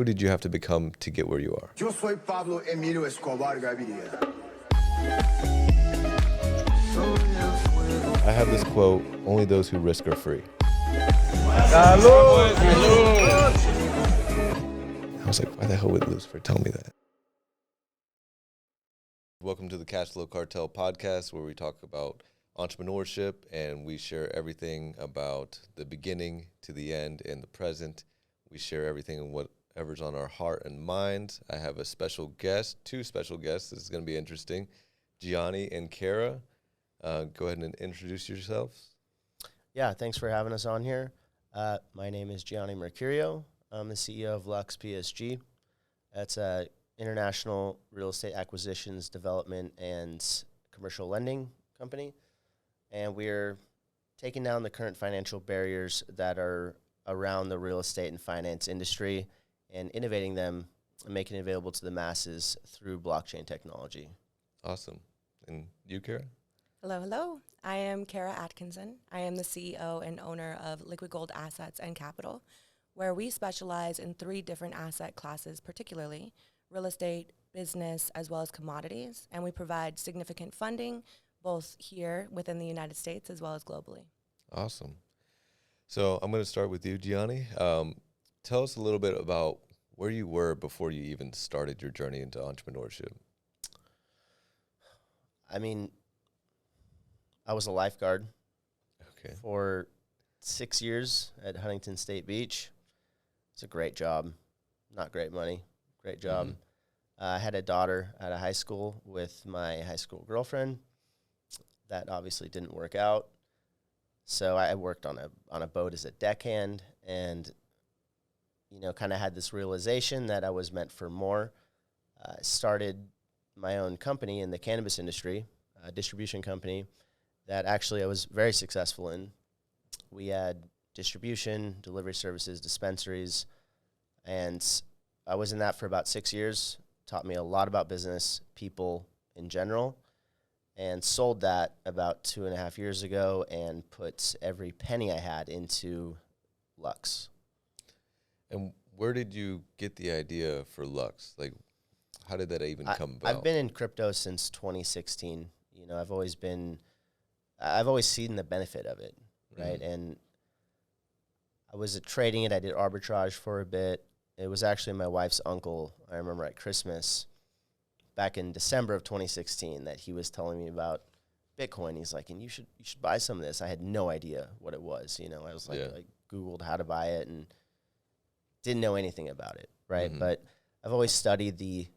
Who did you have to become to get where you are? Yo soy Pablo Emilio Escobar Gaviria. I have this quote, only those who risk are free. Salud. I was like, why the hell would Lucifer tell me that? Welcome to the Cashflow Cartel podcast, where we talk about entrepreneurship and we share everything about the beginning to the end and the present. We share everything and whatever's on our heart and mind. I have a special guest, two special guests. This is going to be interesting. Gianni and Kara. Go ahead and introduce yourselves. Yeah, thanks for having us on here. My name is Gianni Mercurio. I'm the CEO of Lux PSG. That's a international real estate acquisitions, development, and commercial lending company. And we're taking down the current financial barriers that are around the real estate and finance industry and innovating them and making it available to the masses through blockchain technology. Awesome. And you, Kara? Hello. I am Kara Atkinson. I am the CEO and owner of Liquid Gold Assets and Capital, where we specialize in 3 different asset classes, particularly real estate, business, as well as commodities. And we provide significant funding both here within the United States as well as globally. Awesome. So I'm going to start with you, Gianni. Tell us a little bit about where you were before you even started your journey into entrepreneurship. I mean, I was a lifeguard for 6 years at Huntington State Beach. It's a great job. Not great money. Great job. Mm-hmm. I had a daughter at a high school with my high school girlfriend. That obviously didn't work out. So I worked on a boat as a deckhand and, kind of had this realization that I was meant for more. Started my own company in the cannabis industry, a distribution company that actually I was very successful in. We had distribution, delivery services, dispensaries, and I was in that for about 6 years. Taught me a lot about business, people in general, and sold that about 2.5 years ago and put every penny I had into Lux. And where did you get the idea for Lux? Like, how did that even come about? I've been in crypto since 2016. I've always seen the benefit of it, right? Mm-hmm. And I was trading it. I did arbitrage for a bit. It was actually my wife's uncle, I remember at Christmas, back in December of 2016, that he was telling me about Bitcoin. He's like, and you should buy some of this. I had no idea what it was. I was like, I Googled how to buy it and didn't know anything about it, right? Mm-hmm. But I've always studied the,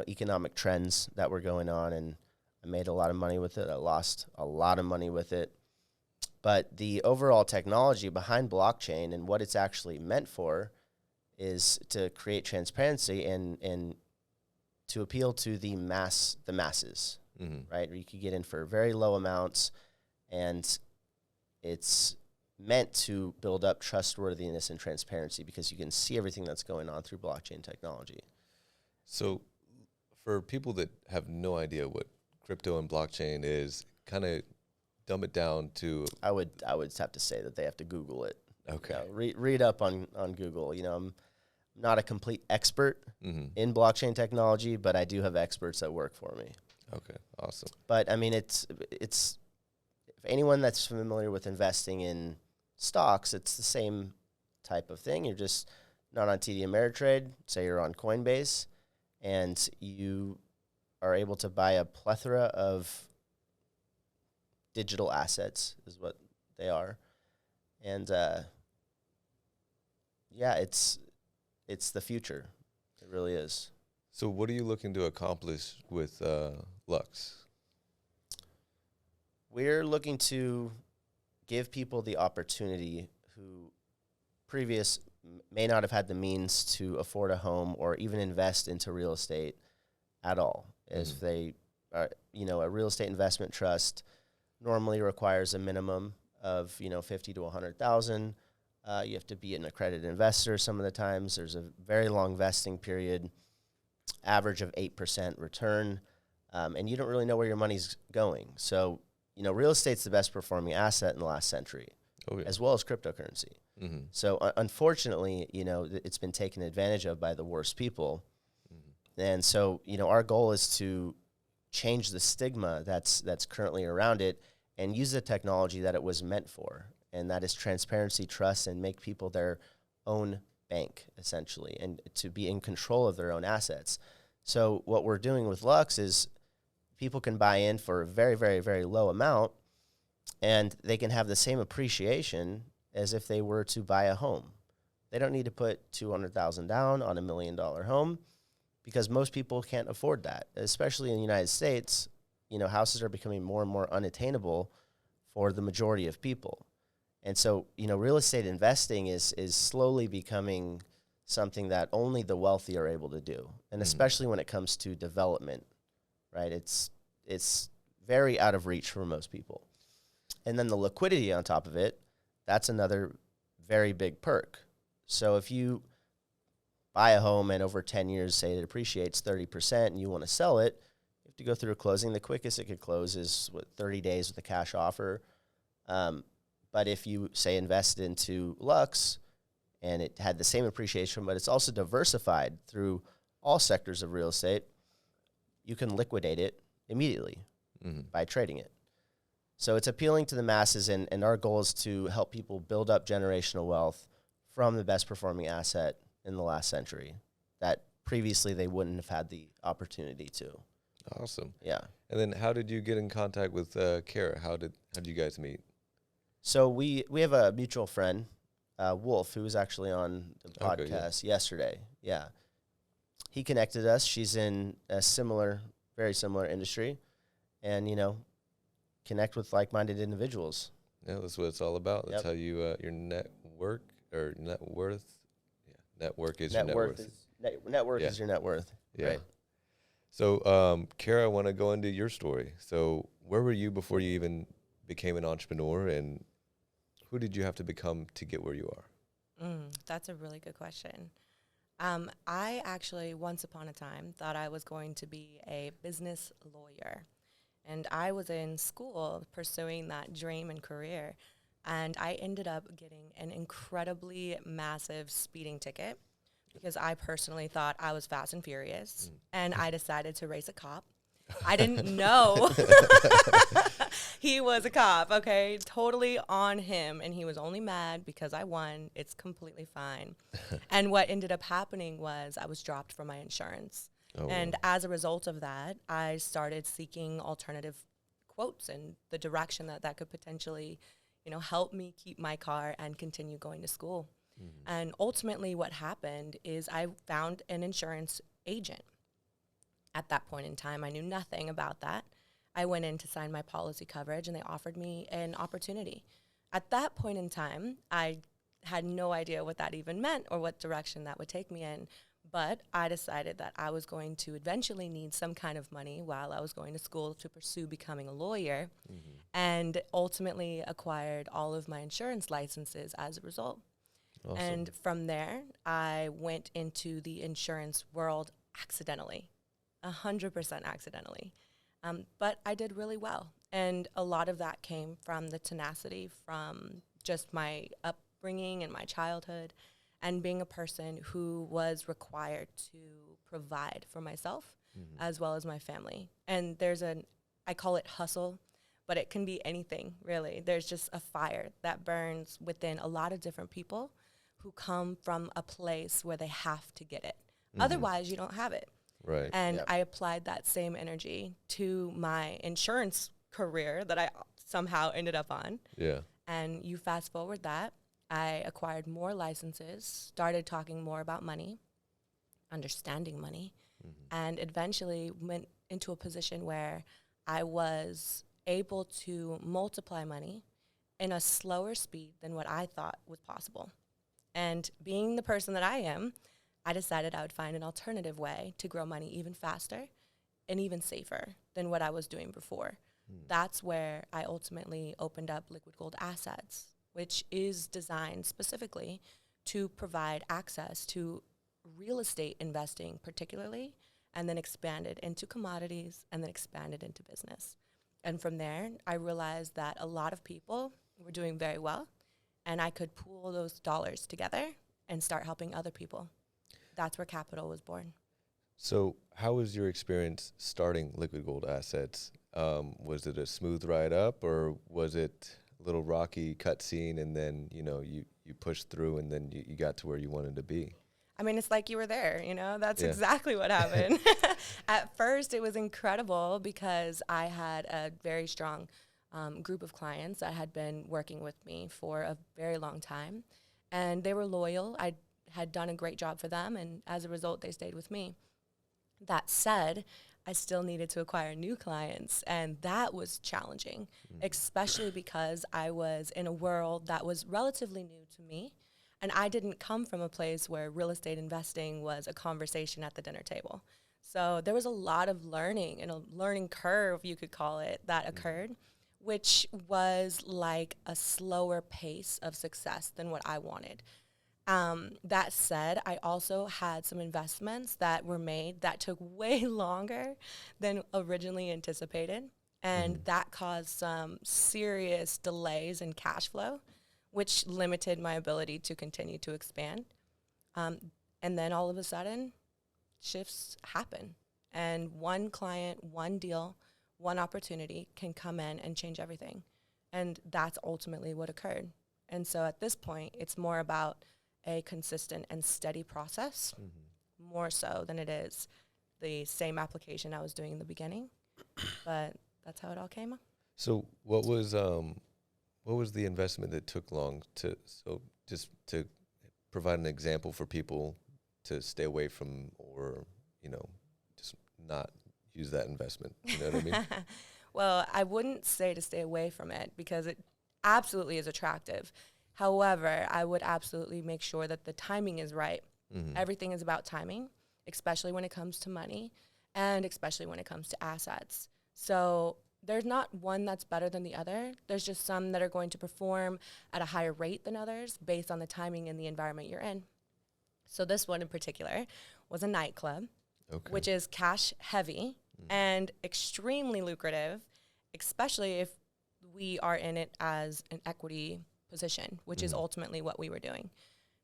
economic trends that were going on, and I made a lot of money with it. I lost a lot of money with it. But the overall technology behind blockchain and what it's actually meant for is to create transparency and to appeal to the masses, mm-hmm. right? Or you could get in for very low amounts, and it's meant to build up trustworthiness and transparency because you can see everything that's going on through blockchain technology. So for people that have no idea what crypto and blockchain is, kind of dumb it down to... I would have to say that they have to Google it. Okay. Read up on Google. I'm not a complete expert mm-hmm. in blockchain technology, but I do have experts that work for me. Okay, awesome. But I mean, it's if anyone that's familiar with investing in stocks, it's the same type of thing. You're just not on TD Ameritrade. Say you're on Coinbase, and you are able to buy a plethora of digital assets, is what they are, and it's the future. It really is. So what are you looking to accomplish with Lux? We're looking to give people the opportunity who may not have had the means to afford a home or even invest into real estate at all. Mm-hmm. If they are, a real estate investment trust normally requires a minimum of, 50 to 100,000. You have to be an accredited investor. Some of the times there's a very long vesting period, average of 8% return, and you don't really know where your money's going. So, real estate's the best performing asset in the last century, as well as cryptocurrency. Mm-hmm. So unfortunately, it's been taken advantage of by the worst people. Mm-hmm. And so, our goal is to change the stigma that's currently around it and use the technology that it was meant for. And that is transparency, trust, and make people their own bank, essentially, and to be in control of their own assets. So what we're doing with Lux is people can buy in for a very, very, very low amount, and they can have the same appreciation as if they were to buy a home. They don't need to put $200,000 down on $1 million home because most people can't afford that, especially in the United States. Houses are becoming more and more unattainable for the majority of people. And so, real estate investing is slowly becoming something that only the wealthy are able to do, and especially when it comes to development, right? It's very out of reach for most people. And then the liquidity on top of it, that's another very big perk. So if you buy a home and over 10 years, say it appreciates 30% and you want to sell it, you have to go through a closing. The quickest it could close is 30 days with a cash offer. But if you, say, invested into Lux and it had the same appreciation, but it's also diversified through all sectors of real estate, you can liquidate it immediately by trading it. So it's appealing to the masses, and our goal is to help people build up generational wealth from the best performing asset in the last century that previously they wouldn't have had the opportunity to. Awesome. Yeah. And then how did you get in contact with Kara? How did you guys meet? So we have a mutual friend, Wolf, who was actually on the podcast yesterday. Yeah. He connected us. She's in a very similar industry, and, connect with like-minded individuals. Yeah, that's what it's all about. That's Yep. how you, your network or net worth. Yeah, network is your net worth. Net worth is your net worth. Yeah. Right. So, Kara, I want to go into your story. So where were you before you even became an entrepreneur, and who did you have to become to get where you are? That's a really good question. I actually, once upon a time, thought I was going to be a business lawyer. And I was in school pursuing that dream and career. And I ended up getting an incredibly massive speeding ticket because I personally thought I was fast and furious. And I decided to race a cop. I didn't know he was a cop, okay? Totally on him. And he was only mad because I won. It's completely fine. And what ended up happening was I was dropped from my insurance. And as a result of that, I started seeking alternative quotes and the direction that could potentially, help me keep my car and continue going to school. And ultimately what happened is I found an insurance agent. At that point in time, I knew nothing about that. I went in to sign my policy coverage, and they offered me an opportunity. At that point in time, I had no idea what that even meant or what direction that would take me in. But I decided that I was going to eventually need some kind of money while I was going to school to pursue becoming a lawyer, and ultimately acquired all of my insurance licenses as a result. Awesome. And from there, I went into the insurance world accidentally, 100% accidentally. But I did really well. And a lot of that came from the tenacity from just my upbringing and my childhood, and being a person who was required to provide for myself as well as my family. And I call it hustle, but it can be anything, really. There's just a fire that burns within a lot of different people who come from a place where they have to get it. Otherwise, you don't have it. Right. And I applied that same energy to my insurance career that I somehow ended up on. Yeah. And you fast forward that, I acquired more licenses, started talking more about money, understanding money, and eventually went into a position where I was able to multiply money in a slower speed than what I thought was possible. And being the person that I am, I decided I would find an alternative way to grow money even faster and even safer than what I was doing before. That's where I ultimately opened up Liquid Gold Assets, which is designed specifically to provide access to real estate investing particularly, and then expanded into commodities, and then expanded into business. And from there, I realized that a lot of people were doing very well, and I could pool those dollars together and start helping other people. That's where Capital was born. So how was your experience starting Liquid Gold Assets? Was it a smooth ride up, or was it a little rocky cutscene, and then, you know, you pushed through and then you got to where you wanted to be? I mean, it's like you were there, you know, that's Yeah. exactly what happened. At first, it was incredible because I had a very strong group of clients that had been working with me for a very long time, and they were loyal. I had done a great job for them, and as a result, they stayed with me. That said, I still needed to acquire new clients, and that was challenging, especially because I was in a world that was relatively new to me. And I didn't come from a place where real estate investing was a conversation at the dinner table. So there was a lot of learning, and a learning curve, you could call it, that occurred, which was like a slower pace of success than what I wanted. That said, I also had some investments that were made that took way longer than originally anticipated. And that caused some serious delays in cash flow, which limited my ability to continue to expand. And then all of a sudden, shifts happen. And one client, one deal, one opportunity can come in and change everything. And that's ultimately what occurred. And so at this point, it's more about a consistent and steady process, more so than it is the same application I was doing in the beginning. But that's how it all came up. So what was the investment that took long to, so just to provide an example for people to stay away from, or, you know, just not use that investment, you know what I mean? Well, I wouldn't say to stay away from it because it absolutely is attractive. However, I would absolutely make sure that the timing is right. Everything is about timing, especially when it comes to money and especially when it comes to assets. So there's not one that's better than the other. There's just some that are going to perform at a higher rate than others based on the timing and the environment you're in. So this one in particular was a nightclub, which is cash heavy and extremely lucrative, especially if we are in it as an equity position, which is ultimately what we were doing.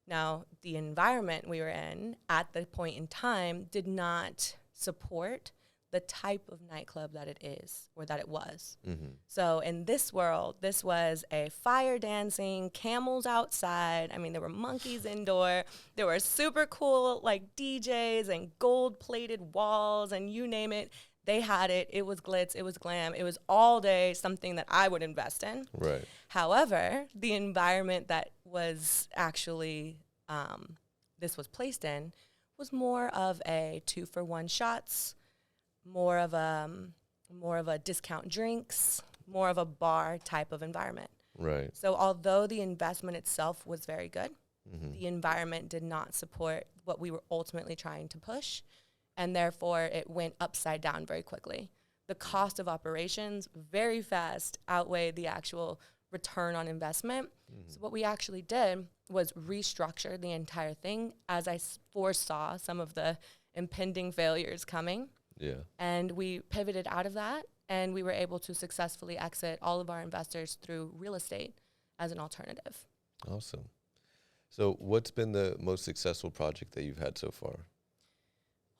Now, the environment we were in at the point in time did not support the type of nightclub that it is, or that it was. So in this world, this was a fire dancing, camels outside. I mean, there were monkeys indoor. There were super cool like DJs and gold plated walls, and you name it. They had it. It was glitz. It was glam. It was all day something that I would invest in. Right. However, the environment that was actually this was placed in was more of a 2-for-1 shots, more of a discount drinks, more of a bar type of environment. Right. So although the investment itself was very good, the environment did not support what we were ultimately trying to push, and therefore it went upside down very quickly. The cost of operations very fast outweighed the actual return on investment. So what we actually did was restructure the entire thing as I foresaw some of the impending failures coming. Yeah. And we pivoted out of that, and we were able to successfully exit all of our investors through real estate as an alternative. Awesome. So what's been the most successful project that you've had so far?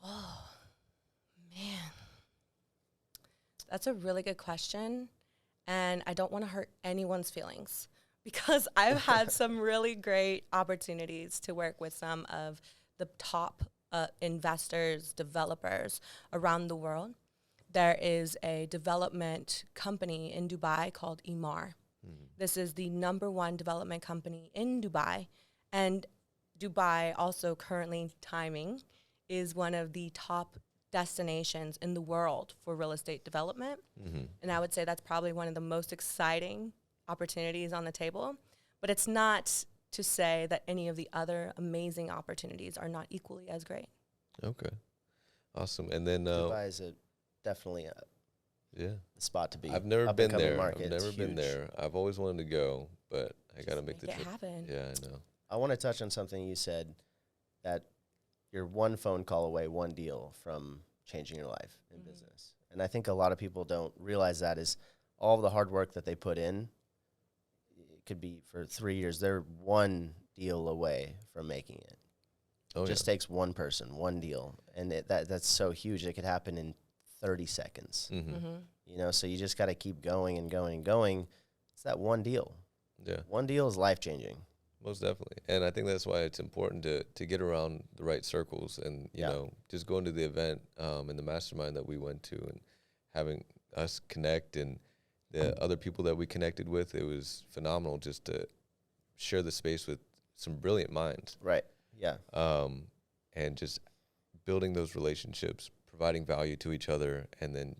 Oh, man. That's a really good question. And I don't want to hurt anyone's feelings because I've had some really great opportunities to work with some of the top investors, developers around the world. There is a development company in Dubai called Emaar. This is the #1 development company in Dubai. And Dubai also currently timing is one of the top destinations in the world for real estate development. And I would say that's probably one of the most exciting opportunities on the table. But it's not to say that any of the other amazing opportunities are not equally as great. Okay. Awesome. And then Dubai is definitely a spot to be. I've never Up been and coming there. market. I've never It's been huge. there. I've always wanted to go, but I got to make the Make it trip. happen. Yeah, I know. I want to touch on something you said, that you're one phone call away, one deal from changing your life in business. And I think a lot of people don't realize that is all of the hard work that they put in it could be for 3 years. They're one deal away from making it. Oh, Just takes one person, one deal, and that's so huge. It could happen in 30 seconds. You know, so you just got to keep going and going and going. It's that one deal. Yeah. One deal is life changing. Most definitely. And I think that's why it's important to get around the right circles and, you know, just going to the event and the mastermind that we went to and having us connect and the other people that we connected with. It was phenomenal just to share the space with some brilliant minds. Right. Yeah. And just building those relationships, providing value to each other, and then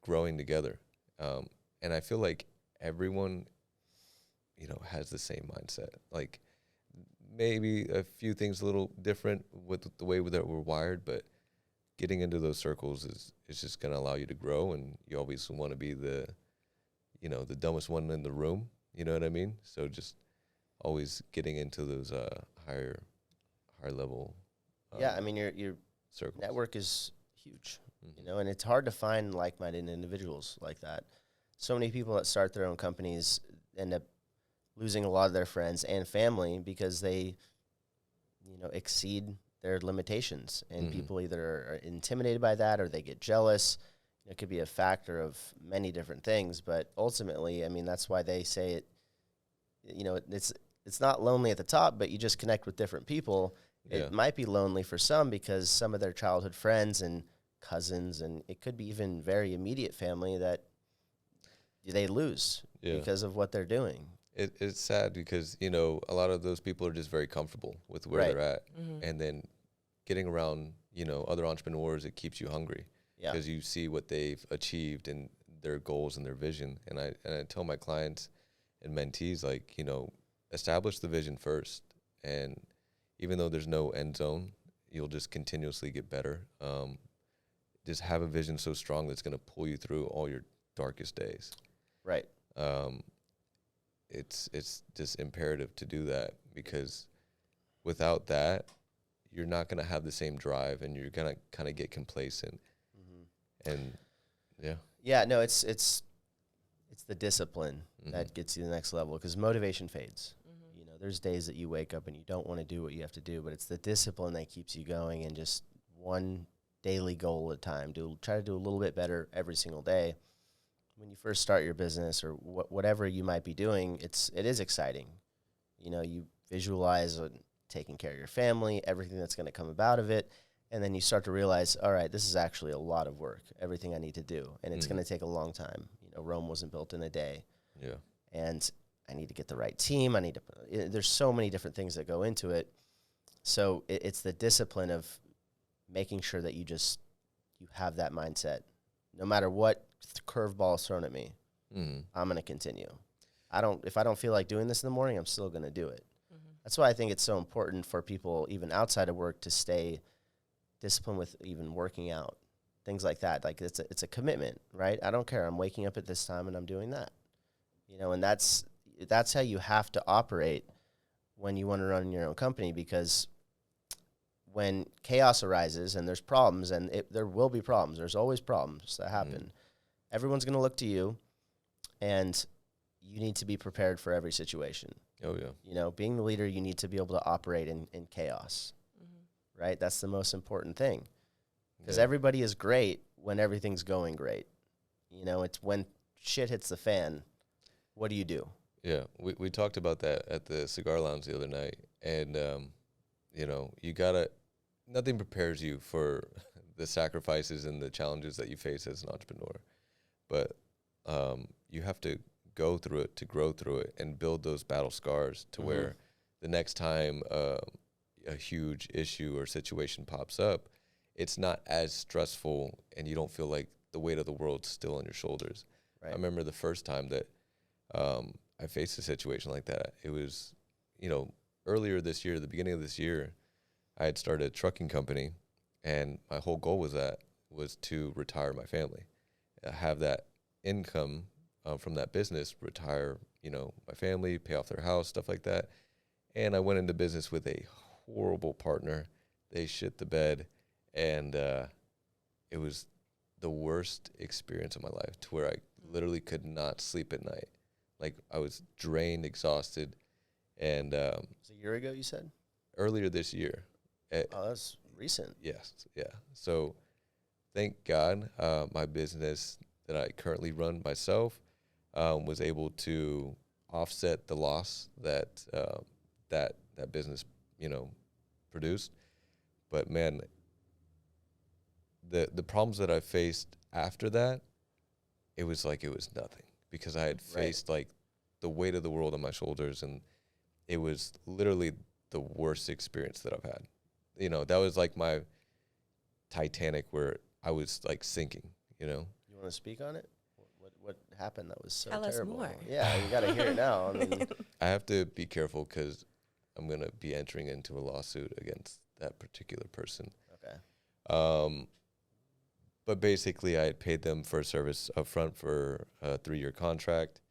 growing together. And I feel like everyone, you know, has the same mindset. Like maybe a few things a little different with the way that we're wired, but getting into those circles is just going to allow you to grow. And you always want to be the, you know, the dumbest one in the room. You know what I mean? So just always getting into those higher level. Yeah, I mean, your circles. network is huge, you know, and it's hard to find like-minded individuals like that. So many people that start their own companies end up losing a lot of their friends and family because they, you know, exceed their limitations, and people either are intimidated by that or they get jealous. It could be a factor of many different things, but ultimately, I mean, that's why they say it, you know, it's not lonely at the top, but you just connect with different people. It might be lonely for some because some of their childhood friends and cousins, and it could be even very immediate family that they lose because of what they're doing. It's sad because, you know, a lot of those people are just very comfortable with where they're at. And then getting around, you know, other entrepreneurs, it keeps you hungry because you see what they've achieved and their goals and their vision. And I tell my clients and mentees, like, you know, establish the vision first. And even though there's no end zone, you'll just continuously get better. Just have a vision so strong that's going to pull you through all your darkest days. Right. It's just imperative to do that, because without that, you're not going to have the same drive, and you're going to kind of get complacent. And no, it's the discipline that gets you to the next level, because motivation fades. You know, there's days that you wake up and you don't want to do what you have to do, but it's the discipline that keeps you going, and just one daily goal at a time. Try to do a little bit better every single day. When you first start your business or whatever you might be doing, it is exciting. You know, you visualize taking care of your family, everything that's going to come about of it, and then you start to realize, all right, this is actually a lot of work, everything I need to do, and it's going to take a long time. You know, Rome wasn't built in a day. Yeah. And I need to get the right team. There's so many different things that go into it. So it's the discipline of making sure that you have that mindset. No matter what curveball is thrown at me, I'm going to continue. If I don't feel like doing this in the morning, I'm still going to do it. That's why I think it's so important for people, even outside of work, to stay disciplined with even working out, things like that. Like it's a commitment, right? I don't care. I'm waking up at this time and I'm doing that, you know, and that's how you have to operate when you want to run your own company, because when chaos arises and there's problems, and there will be problems, there's always problems that happen. Everyone's going to look to you, and you need to be prepared for every situation. Oh, yeah. You know, being the leader, you need to be able to operate in chaos, right? That's the most important thing, because everybody is great when everything's going great. You know, it's when shit hits the fan, what do you do? Yeah, we talked about that at the cigar lounge the other night, and, you know, nothing prepares you for the sacrifices and the challenges that you face as an entrepreneur, but you have to go through it to grow through it and build those battle scars to where the next time a huge issue or situation pops up, it's not as stressful and you don't feel like the weight of the world's still on your shoulders. Right. I remember the first time that I faced a situation like that. It was, you know, earlier this year, the beginning of this year, I had started a trucking company, and my whole goal was to retire my family, have that income from that business, retire, you know, my family, pay off their house, stuff like that. And I went into business with a horrible partner. They shit the bed, and it was the worst experience of my life, to where I literally could not sleep at night. Like I was drained, exhausted, and It's a year ago, you said? earlier this year. Oh, that's recent. Yes, yeah. So thank God, my business that I currently run myself was able to offset the loss that that business, produced. But man, the problems that I faced after that, it was like it was nothing because I had faced like the weight of the world on my shoulders, and it was literally the worst experience that I've had. That was like my Titanic where I was like sinking. You want to speak on it? What happened that was so Tell us terrible? more. Yeah, you got to hear it now. I mean, I have to be careful because I'm gonna be entering into a lawsuit against that particular person. okay. But basically, I had paid them for a service up front for a 3-year contract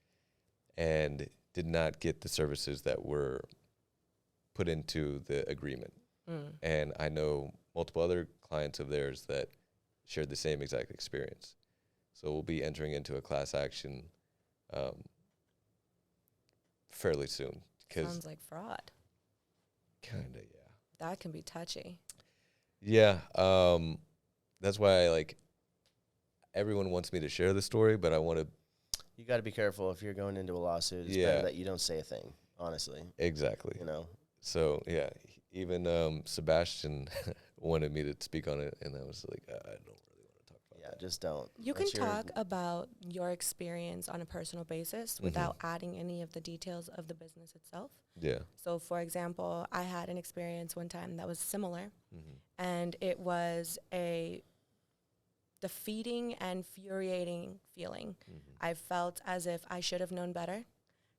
and did not get the services that were put into the agreement. And I know multiple other clients of theirs that shared the same exact experience. So we'll be entering into a class action fairly soon. Sounds like fraud. Kind of, yeah. That can be touchy. Yeah, that's why everyone wants me to share the story, but I want to. You got to be careful if you're going into a lawsuit. It's better that you don't say a thing, honestly. Exactly. So, yeah, even Sebastian wanted me to speak on it, and I was like, I don't really want to talk about Yeah, just don't. You can talk about your experience on a personal basis without adding any of the details of the business itself. Yeah. So, for example, I had an experience one time that was similar, and it was a defeating and infuriating feeling. I felt as if I should have known better.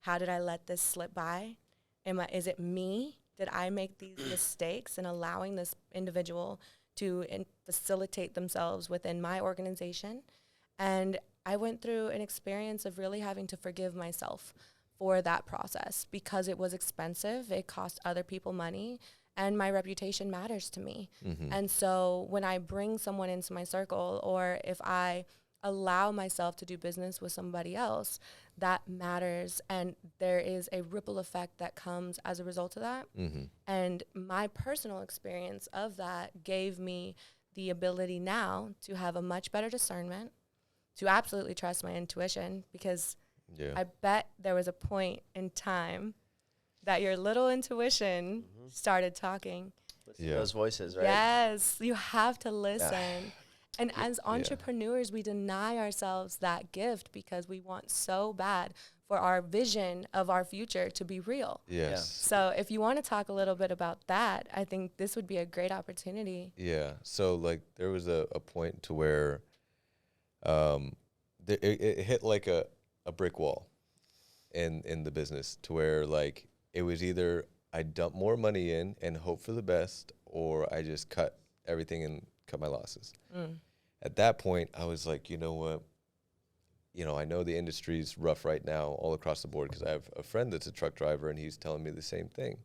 How did I let this slip by? Is it me? Did I make these mistakes in allowing this individual to facilitate themselves within my organization? And I went through an experience of really having to forgive myself for that process because it was expensive. It cost other people money, and my reputation matters to me. And so when I bring someone into my circle, or if I allow myself to do business with somebody else, that matters, and there is a ripple effect that comes as a result of that. And my personal experience of that gave me the ability now to have a much better discernment, to absolutely trust my intuition, because I bet there was a point in time that your little intuition started talking. Listen to those voices, right? Yes, you have to listen. And as entrepreneurs, we deny ourselves that gift because we want so bad for our vision of our future to be real. Yes. Yeah. So if you want to talk a little bit about that, I think this would be a great opportunity. Yeah. So there was a point to where it hit like a brick wall in the business, to where it was either I dump more money in and hope for the best, or I just cut everything and cut my losses. At that point, I was like, you know what? I know the industry's rough right now all across the board, because I have a friend that's a truck driver, and he's telling me the same thing.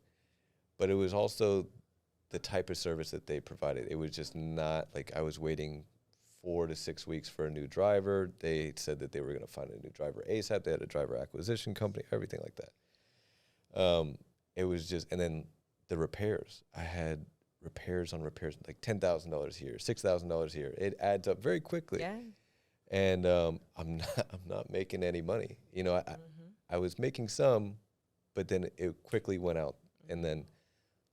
But it was also the type of service that they provided. It was just not I was waiting 4 to 6 weeks for a new driver. They said that they were going to find a new driver ASAP. They had a driver acquisition company, everything like that. It was just, and then the repairs. I had repairs on repairs, $10,000 here, $6,000 here. It adds up very quickly. Yeah. And I'm not making any money. I was making some, but then it quickly went out. And then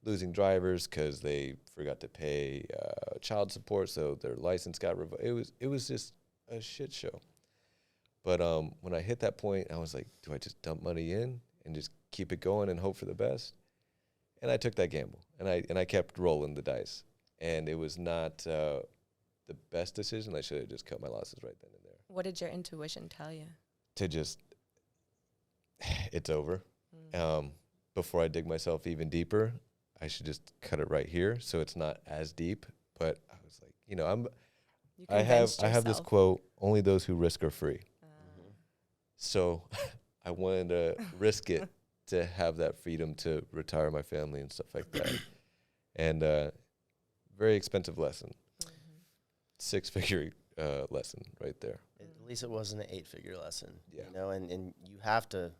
losing drivers because they forgot to pay child support, so their license got revoked. It was just a shit show. But when I hit that point, I was like, do I just dump money in and just keep it going and hope for the best? And I took that gamble, and I kept rolling the dice. And it was not the best decision. I should have just cut my losses right then and there. What did your intuition tell you? To just, it's over. Before I dig myself even deeper, I should just cut it right here so it's not as deep. But I was like, I have this quote: only those who risk are free. So I wanted to risk it to have that freedom to retire my family and stuff like that. And very expensive lesson. 6-figure lesson right there. At least it wasn't an 8-figure lesson. Yeah. And you have to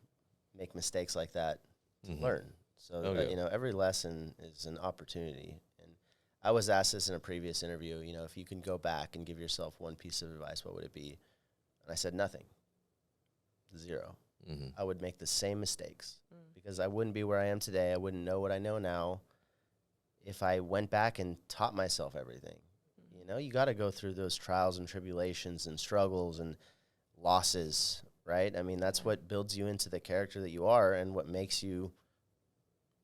make mistakes like that to Mhm. learn. So, Oh, yeah. you know, every lesson is an opportunity. And I was asked this in a previous interview, you know, if you can go back and give yourself one piece of advice, what would it be? And I said, nothing. 0. Mhm. I would make the same mistakes because I wouldn't be where I am today. I wouldn't know what I know now if I went back and taught myself everything. You know, you got to go through those trials and tribulations and struggles and losses, right? I mean, that's what builds you into the character that you are and what makes you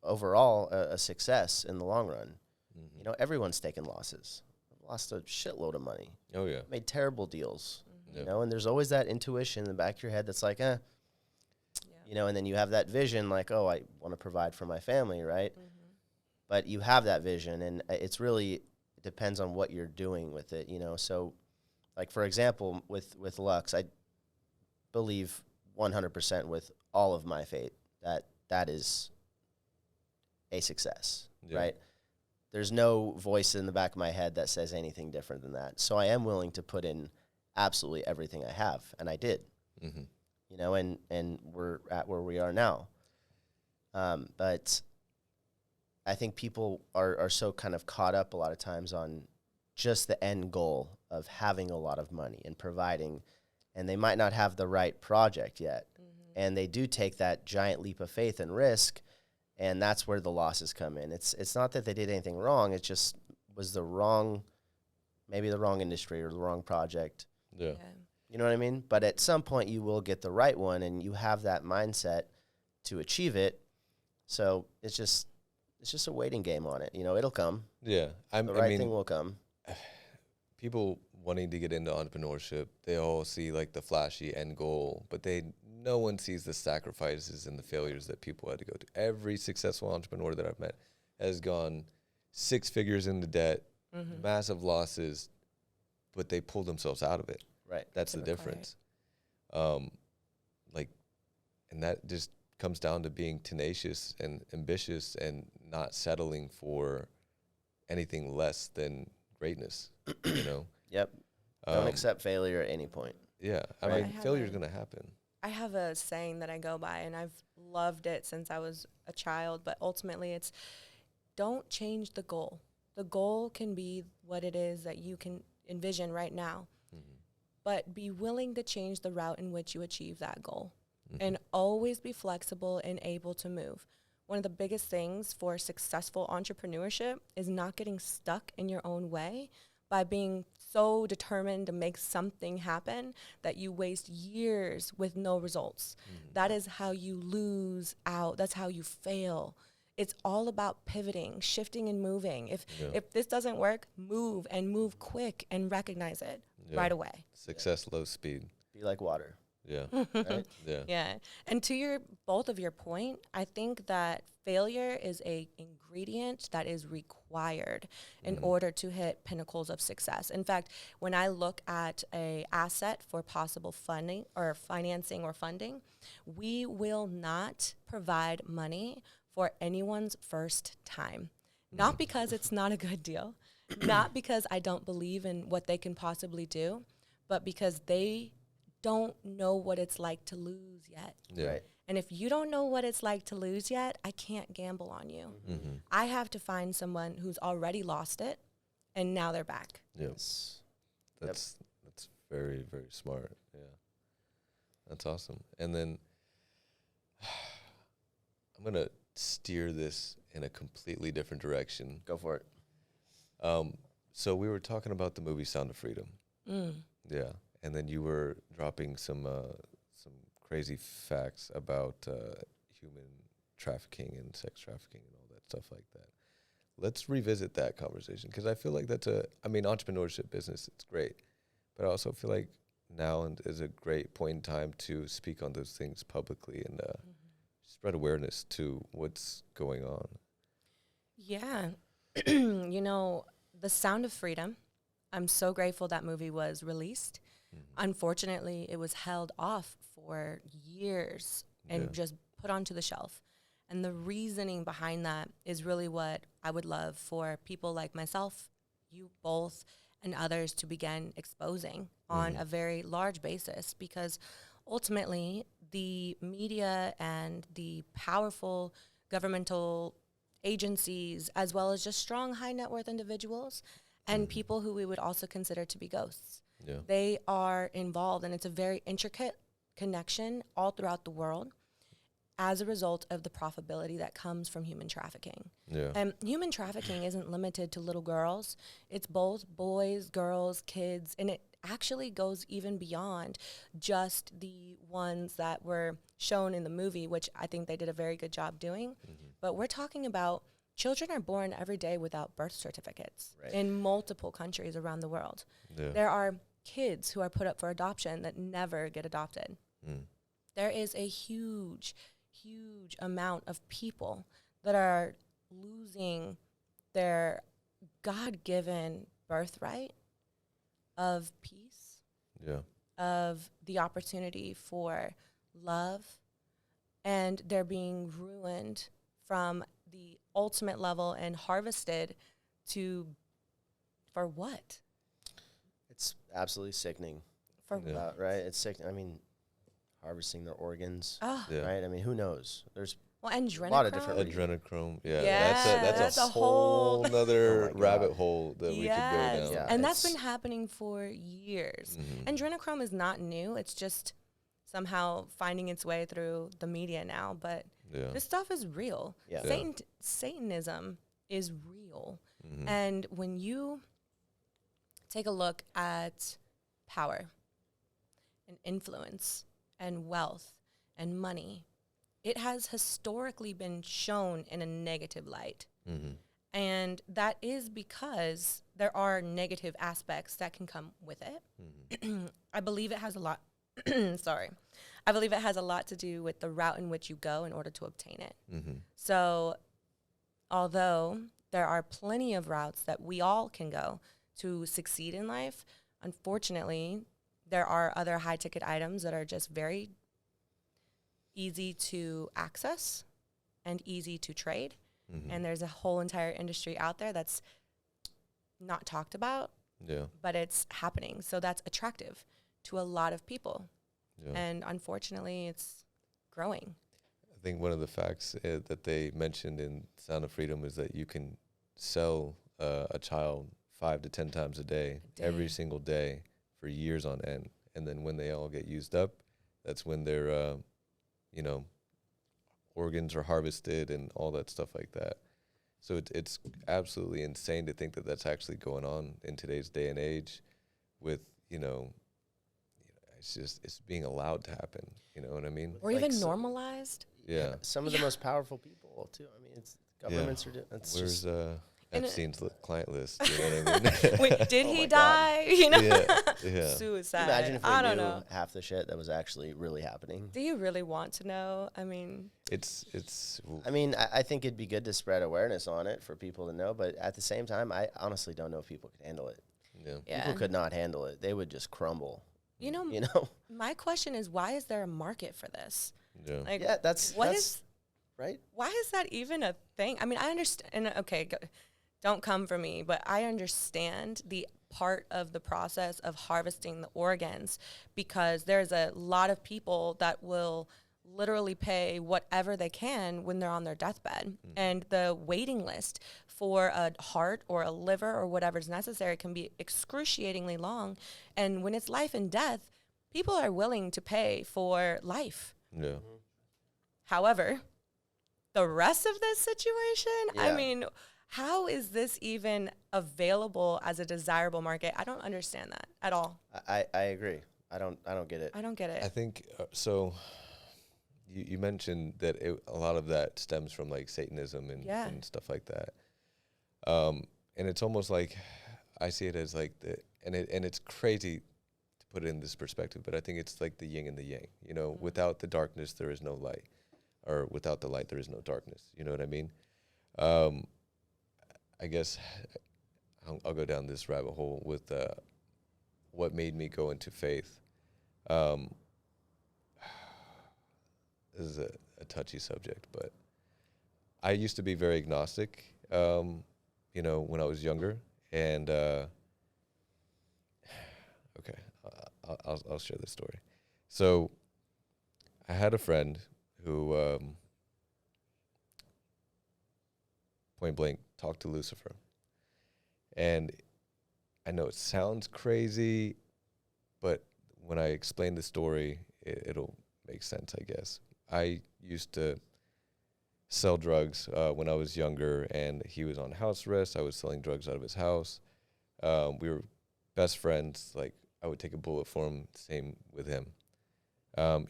overall a success in the long run. Mhm. You know, everyone's taken losses. I've lost a shitload of money, Oh yeah. made terrible deals, Yeah. you know, and there's always that intuition in the back of your head that's like, Yeah. you know, and then you have that vision like, oh, I want to provide for my family, right? Mhm. But you have that vision, and it's really, it depends on what you're doing with it, you know. So, like, for example, with Lux, I believe 100% with all of my faith that that is a success, Yeah. right? There's no voice in the back of my head that says anything different than that. So I am willing to put in absolutely everything I have, and I did, Mhm. you know, and we're at where we are now. But I think people are so kind of caught up a lot of times on just the end goal of having a lot of money and providing, and they might not have the right project yet. And they do take that giant leap of faith and risk, and that's where the losses come in. It's not that they did anything wrong. It just was maybe the wrong industry or the wrong project. Yeah. You know what I mean? But at some point you will get the right one, and you have that mindset to achieve it. So it's just a waiting game on it. You know, it'll come. Yeah. The I right mean, thing will come. people wanting to get into entrepreneurship, they all see like the flashy end goal, but no one sees the sacrifices and the failures that people had to go through. Every successful entrepreneur that I've met has gone 6 figures into debt, massive losses, but they pulled themselves out of it. Right. That's the difference. And that just comes down to being tenacious and ambitious and not settling for anything less than greatness, you know? Yep. Don't accept failure at any point. Yeah. I Right. mean, failure's going to happen. I have a saying that I go by, and I've loved it since I was a child, but ultimately it's don't change the goal. The goal can be what it is that you can envision right now, but be willing to change the route in which you achieve that goal. And always be flexible and able to move. One of the biggest things for successful entrepreneurship is not getting stuck in your own way by being so determined to make something happen that you waste years with no results. That is how you lose out. That's how you fail. It's all about pivoting, shifting and moving. If this doesn't work, move and move quick and recognize it right away. Success, low speed. Be like water. Yeah. Right? Yeah. Yeah. And to both of your point, I think that failure is a ingredient that is required in order to hit pinnacles of success. In fact, when I look at a asset for possible funding or financing or funding, we will not provide money for anyone's first time. Not because it's not a good deal, not because I don't believe in what they can possibly do, but because they don't know what it's like to lose yet. Yeah. Right. And if you don't know what it's like to lose yet, I can't gamble on you. I have to find someone who's already lost it and now they're back. Yeah. It's- That's very, very smart. Yeah. That's awesome. And then I'm going to steer this in a completely different direction. Go for it. So we were talking about the movie Sound of Freedom. Yeah. And then you were dropping some crazy facts about human trafficking and sex trafficking and all that stuff like that. Let's revisit that conversation because I feel like entrepreneurship business, it's great. But I also feel like now is a great point in time to speak on those things publicly and spread awareness to what's going on. Yeah. You know, The Sound of Freedom, I'm so grateful that movie was released. Unfortunately, it was held off for years and just put onto the shelf. And the reasoning behind that is really what I would love for people like myself, you both, and others to begin exposing on a very large basis. Because ultimately the media and the powerful governmental agencies, as well as just strong high net worth individuals and people who we would also consider to be ghosts. Yeah. They are involved, and it's a very intricate connection all throughout the world as a result of the profitability that comes from human trafficking. Yeah. And human trafficking isn't limited to little girls. It's both boys, girls, kids, and it actually goes even beyond just the ones that were shown in the movie, which I think they did a very good job doing. But we're talking about children are born every day without birth certificates in multiple countries around the world. Yeah. There are kids who are put up for adoption that never get adopted. There is a huge amount of people that are losing their God-given birthright of peace, Yeah. of the opportunity for love, and they're being ruined from the ultimate level and harvested for what? It's absolutely sickening. For Yeah. Right? It's sickening. I mean, harvesting their organs, Oh, Yeah. right? I mean, who knows? There's well, and adrenochrome. a lot of different Adrenochrome. Yeah. Yeah, That's a a whole whole- nother Oh my God. rabbit hole that we could go Yes. down. Yeah. And that's it's- been happening for years. Mhm. Adrenochrome is not new. It's just somehow finding its way through the media now. But Yeah. this stuff is real. Yeah. Satanism is real. Mhm. And when you take a look at power and influence and wealth and money, it has historically been shown in a negative light. Mhm. And that is because there are negative aspects that can come with it. I believe it has a lot, sorry. I believe it has a lot to do with the route in which you go in order to obtain it. Mhm. So although there are plenty of routes that we all can go to succeed in life, unfortunately, there are other high ticket items that are just very easy to access and easy to trade. Mhm. And there's a whole entire industry out there that's not talked about, Yeah. but it's happening. So that's attractive to a lot of people. Yeah. And unfortunately, it's growing. I think one of the facts that they mentioned in Sound of Freedom is that you can sell a child 5 to 10 times a day, every single day for years on end. And then when they all get used up, that's when their, organs are harvested and all that stuff like that. So it's absolutely insane to think that that's actually going on in today's day and age with, it's being allowed to happen. You know what I mean? Or Like even so- normalized. Yeah. some of the most powerful people too. I mean, it's governments are doing. It's Where's just And Epstein's client list? You know what I mean? Wait, did Oh he my God. die? You know, Yeah. suicide. imagine if we I don't knew know. half the shit that was actually really happening. Do you really want to know? I mean, It's I mean, I think it'd be good to spread awareness on it for people to know, but at the same time, I honestly don't know if people could handle it. yeah. yeah. People could not handle it; they would just crumble. You know, You know? my question is, why is there a market for this? Yeah. Like, Yeah, that's what that's, is? right. Why is that even a thing? I mean, I understand. Okay, don't come for me, but I understand the part of the process of harvesting the organs, because there's a lot of people that will literally pay whatever they can when they're on their deathbed. And the waiting list for a heart or a liver or whatever's necessary can be excruciatingly long. And when it's life and death, people are willing to pay for life. Yeah. However, the rest of this situation, I Yeah. mean, how is this even available as a desirable market? I don't understand that at all. I agree. I don't get it. I don't get I it. think so. You mentioned that a lot of that stems from like Satanism Yeah. and stuff like that. And it's almost like I see it as like and it's crazy to put it in this perspective, but I think it's like the yin and the yang. You know, without the darkness, there is no light, or without the light, there is no darkness. You know what I mean? I guess I'll go down this rabbit hole with what made me go into faith. This is a touchy subject, but I used to be very agnostic, when I was younger. And, okay, I'll share this story. So I had a friend who point blank talked to Lucifer. And I know it sounds crazy, but when I explain the story, it'll make sense, I guess. I used to sell drugs when I was younger, and he was on house arrest. I was selling drugs out of his house. We were best friends. Like, I would take a bullet for him, same with him.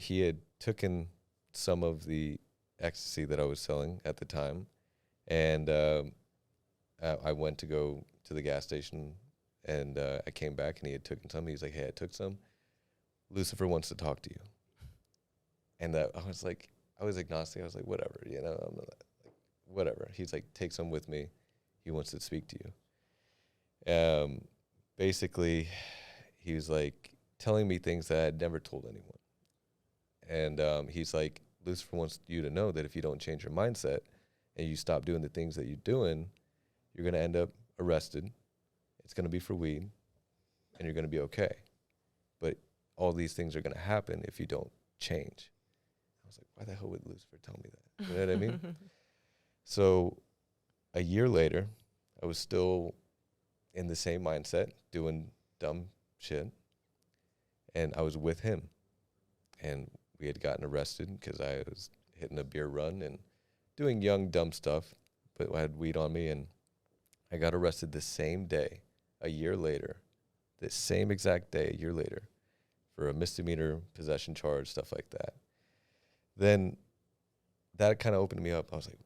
He had taken some of the ecstasy that I was selling at the time, and I went to go to the gas station, and I came back, and he had taken some. He was like, hey, I took some. Lucifer wants to talk to you. And I was like, I was agnostic. I was like, whatever, you know, I'm like, whatever. He's like, take some with me. He wants to speak to you. Basically, he was like telling me things that I had never told anyone. And he's like, Lucifer wants you to know that if you don't change your mindset and you stop doing the things that you're doing, you're going to end up arrested. It's going to be for weed, and you're going to be okay. But all these things are going to happen if you don't change. I was like, why the hell would Lucifer tell me that? You know what I mean? So a year later, I was still in the same mindset, doing dumb shit. And I was with him. And we had gotten arrested because I was hitting a beer run and doing young, dumb stuff. But I had weed on me, and I got arrested the same day, a year later, the same exact day, a year later, for a misdemeanor possession charge, stuff like that. Then that kind of opened me up. I was like,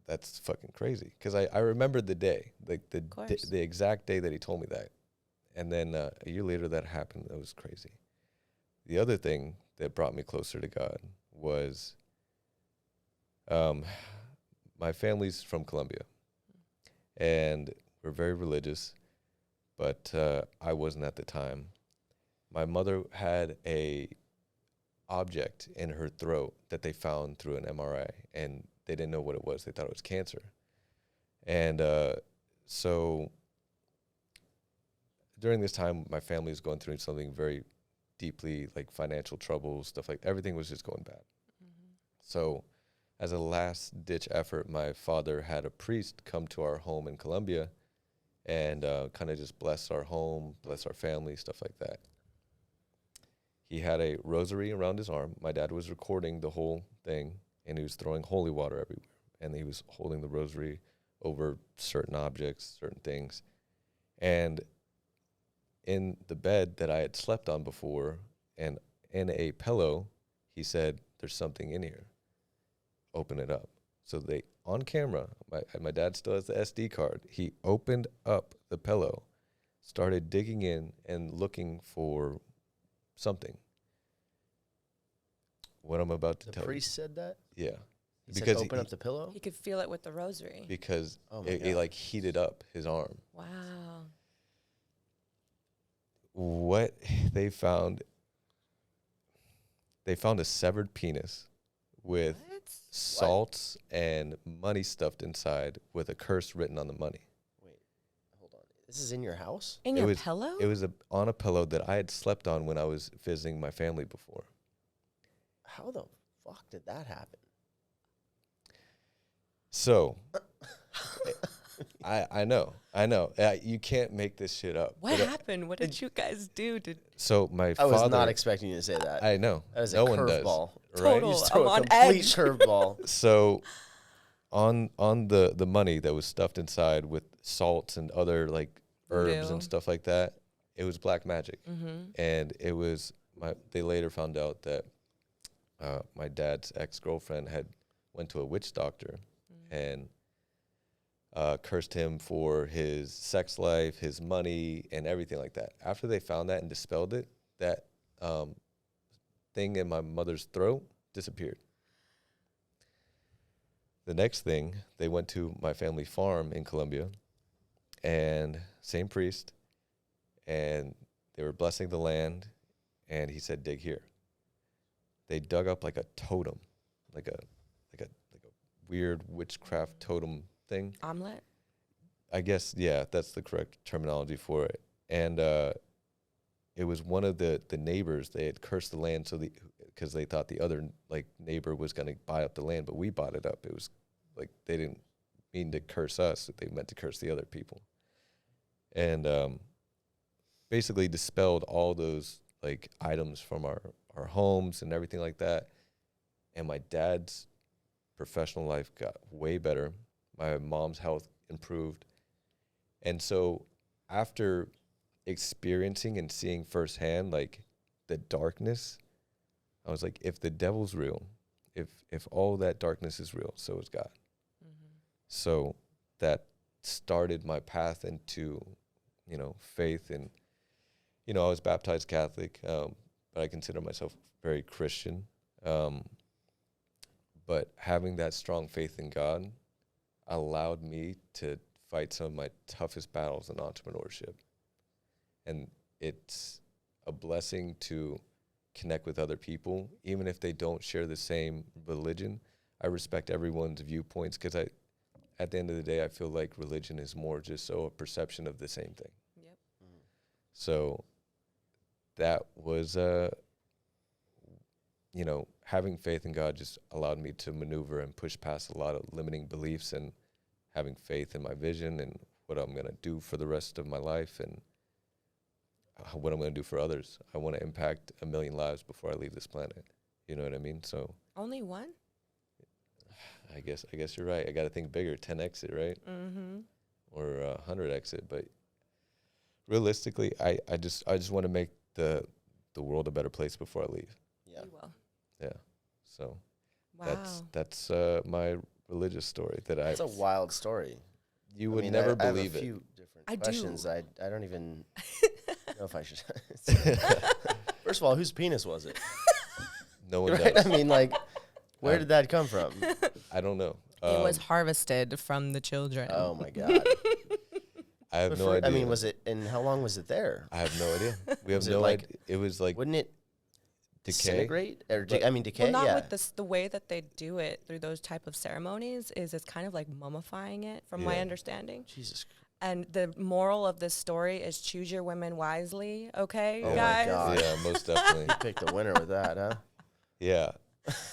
that's fucking crazy. Because I remembered the day, like the exact day that he told me that. And then a year later that happened. That was crazy. The other thing that brought me closer to God was my family's from Colombia. And we're very religious, but I wasn't at the time. My mother had a object in her throat that they found through an MRI, and they didn't know what it was. They thought it was cancer. And so during this time, my family was going through something very deeply, like financial troubles, stuff like everything was just going bad. Mm-hmm. So as a last-ditch effort, my father had a priest come to our home in Colombia and kind of just bless our home, bless our family, stuff like that. He had a rosary around his arm. My dad was recording the whole thing, and he was throwing holy water everywhere. And he was holding the rosary over certain objects, certain things. And in the bed that I had slept on before, and in a pillow, he said, there's something in here. Open it up. So they, on camera, my dad still has the SD card. He opened up the pillow, started digging in and looking for something. What I'm about to tell you. The priest said that? Yeah. He said open up the pillow? He could feel it with the rosary. Because it like heated up his arm. Wow. What they found a severed penis with salts and money stuffed inside with a curse written on the money. Wait, hold on. This is in your house? In your pillow? It was on a pillow that I had slept on when I was visiting my family before. How the fuck did that happen? So, I know. You can't make this shit up. What happened? What did you guys do? So my father... I was not expecting you to say that. I know. That was no a one does. curveball. Right? Total. You just throw I'm a on complete edge. curveball. So on the money that was stuffed inside with salts and other like herbs and stuff like that, it was black magic. Mm-hmm. And it was they later found out that my dad's ex-girlfriend had went to a witch doctor and cursed him for his sex life, his money, and everything like that. After they found that and dispelled it, that thing in my mother's throat disappeared. The next thing, they went to my family farm in Colombia, and same priest, and they were blessing the land, and he said, dig here. They dug up like a totem, like a weird witchcraft totem thing. Omelet? I guess, yeah, that's the correct terminology for it. And it was one of the neighbors. They had cursed the land, so because they thought the other like neighbor was going to buy up the land, but we bought it up. It was like they didn't mean to curse us; they meant to curse the other people, and basically dispelled all those like items from our homes and everything like that. And my dad's professional life got way better. My mom's health improved, and so after experiencing and seeing firsthand like the darkness, I was like, if the devil's real, if all that darkness is real, so is God. Mm-hmm. So that started my path into, you know, faith. And, you know, I was baptized Catholic, but I consider myself very Christian. But having that strong faith in God allowed me to fight some of my toughest battles in entrepreneurship. And it's a blessing to connect with other people, even if they don't share the same religion. I respect everyone's viewpoints because at the end of the day, I feel like religion is more just so a perception of the same thing. Yep. Mm. So that was, you know, having faith in God just allowed me to maneuver and push past a lot of limiting beliefs, and having faith in my vision and what I'm going to do for the rest of my life and what I'm going to do for others. I want to impact 1 million lives before I leave this planet. You know what I mean? So Only one? I guess you're right. I got to think bigger, 10x it, right? Mm-hmm. Or 100x it. But realistically, I just want to make the world a better place before I leave. Yeah. You will. Yeah. So Wow. that's my religious story that It's a wild story. You would never believe I have a few it. different I questions. do. I don't even know if I should. First of all, whose penis was it? No one Right? knows. I mean, like, where did that come from? I don't know. It was harvested from the children. Oh my God. I have no idea. I mean, was it, and how long was it there? I have no idea. We have Was it no like- idea. It was like Wouldn't it decay. disintegrate? Or But- decay? Well, not Yeah. with the way that they do it through those type of ceremonies is it's kind of like mummifying it, from my Yeah. understanding. Jesus. And the moral of this story is choose your women wisely, okay, Oh my guys? God. Yeah, most definitely. You picked the winner with that, huh? Yeah.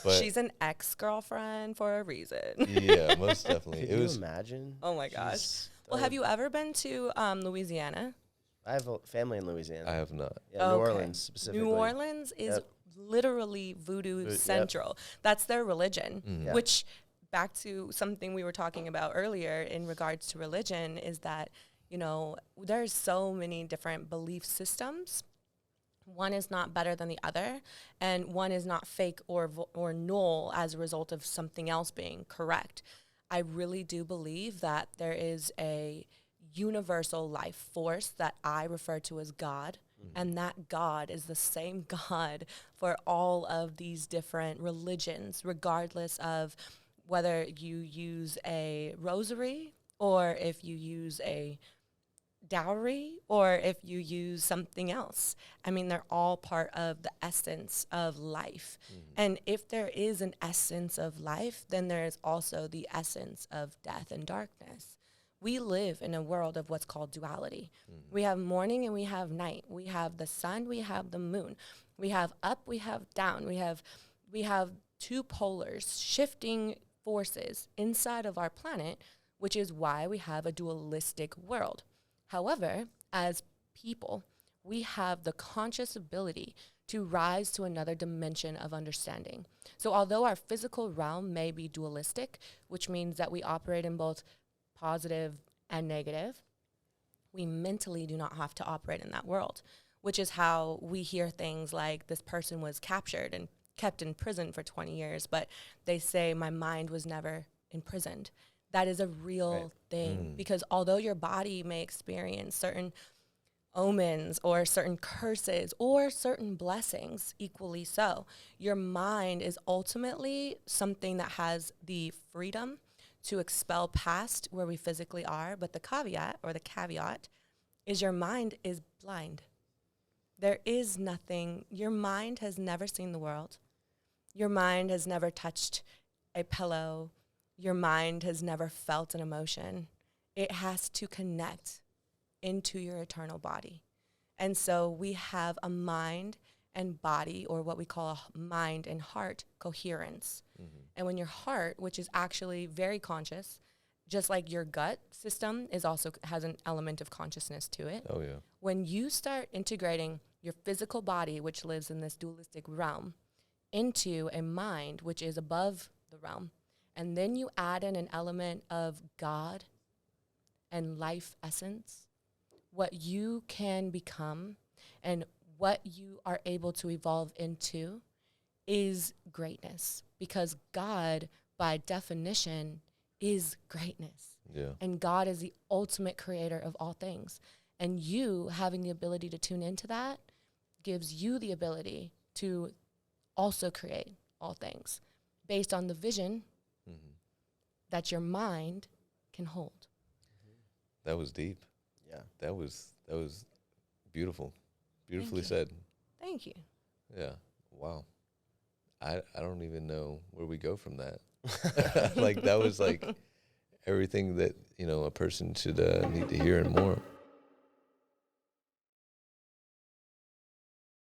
But She's an ex-girlfriend for a reason. yeah, most definitely. Could It you was imagine? Oh my gosh. Jeez. Well, have you ever been to Louisiana? I have a family in Louisiana. I have not. Yeah, New Okay. Orleans specifically. New Orleans is Yep. literally voodoo Yep. central. That's their religion, Yeah. which back to something we were talking about earlier in regards to religion is that, you know, there's so many different belief systems. One is not better than the other, and one is not fake or null as a result of something else being correct. I really do believe that there is a universal life force that I refer to as God, and that God is the same God for all of these different religions, regardless of whether you use a rosary or if you use a dowry or if you use something else. I mean, they're all part of the essence of life. And if there is an essence of life, then there is also the essence of death and darkness. We live in a world of what's called duality. We have morning and we have night. We have the sun, we have the moon. We have up, we have down. We have two polars, shifting forces inside of our planet, which is why we have a dualistic world. However, as people, we have the conscious ability to rise to another dimension of understanding. So although our physical realm may be dualistic, which means that we operate in both positive and negative, we mentally do not have to operate in that world, which is how we hear things like this person was captured and kept in prison for 20 years, but they say my mind was never imprisoned. That is a real thing because although your body may experience certain omens or certain curses or certain blessings, equally so, your mind is ultimately something that has the freedom to expel past where we physically are. But the caveat is your mind is blind. There is nothing. Your mind has never seen the world. Your mind has never touched a pillow. Your mind has never felt an emotion. It has to connect into your eternal body. And so we have a mind and body, or what we call mind and heart, coherence. And when your heart, which is actually very conscious, just like your gut system is also has an element of consciousness to it. Oh, yeah. When you start integrating your physical body, which lives in this dualistic realm, into a mind, which is above the realm, and then you add in an element of God and life essence, what you can become and what you are able to evolve into is greatness, because God, by definition, is greatness. Yeah. And God is the ultimate creator of all things. And you having the ability to tune into that gives you the ability to also create all things based on the vision that your mind can hold. That was deep. Yeah. That was beautiful. Beautifully you. said. Thank you. Yeah. Wow. I don't even know where we go from that. Like, that was like everything that, a person should need to hear and more.